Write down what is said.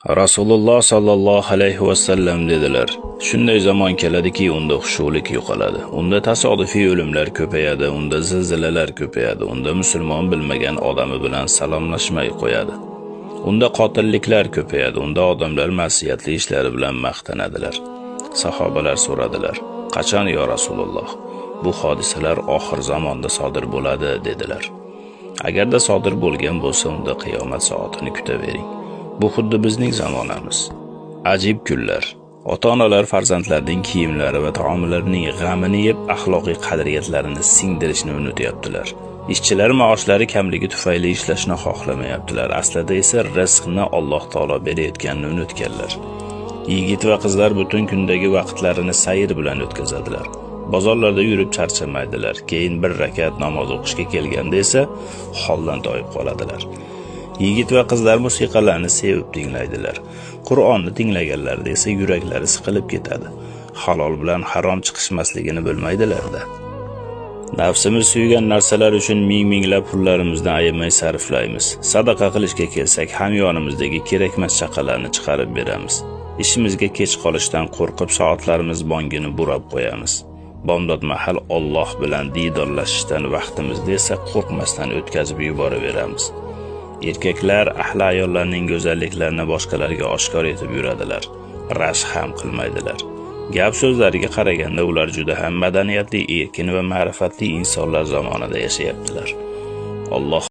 Rasululloh sallallohu alayhi vasallam dedilar: shunday zamon keladiki, unda xushulik yo'qoladi. Unda tasodifiy o'limlar ko'payadi, unda zilzilalar ko'payadi, unda musulmon bilmagan odami bilan salomlashmay qo'yadi. Unda qotilliklar ko'payadi, unda odamlar ma'siyatli ishlari bilan maqtanadilar. Sahobalar so'radilar: "Qachon yo Rasululloh? Bu hodisalar oxir zamonda sodir bo'ladi", dedilar. Agarda sodir bo'lgan bo'lsa, unda qiyomat soatini kutavering. Bu xuddi bizning zamonamiz. Ajib kunlar. Ota-onalar farzandlarining kiyimlari va taomlarining g'amini yeb, axloqiy qadriyatlarini singdirishni unutyaptilar. Ishchilar maoshlari kamligi tufayli ishlashni xohlamayaptilar. Aslida esa rizqni Alloh taolo berayotganini unutganlar. Yigit va qizlar butun kundagi vaqtlarini sayr bilan o'tkazadilar. Bozorlarda yurib charchamaydilar. Keyin bir rakat namoz o'qishga kelganda esa holdan toyib qoladilar. Yigit va qizlar musiqalarni sevib tinglaydilar. Qur'onni tinglaganlarda esa yuraklari siqilib ketadi. Halol bilan harom chiqishmasligini bilmaydilar-da. Nafsimiz suygan narsalar uchun ming-minglab pullarimizni ayamay sarflaymiz. Sadaqa qilishga kelsak, hamyonimizdagi kerakmas chaqalarni chiqarib beramiz. Ishimizga kech qolishdan qo'rqib soatlarimiz bongini burab qo'yamiz. Bomdod mahal Alloh bilan didorlashishdan vaqtimizni esa qo'rqmasdan o'tkazib yuboraveramiz. Erkaklar ahli ayollarning go'zalliklarini boshqalarga oshkor etib yuradilar. Rashk ham qilmaydilar. Gap so'zlariga qaraganda ular juda ham madaniyatli, erkin va ma'rifatli insonlar zamonida yashayaptilar. Alloh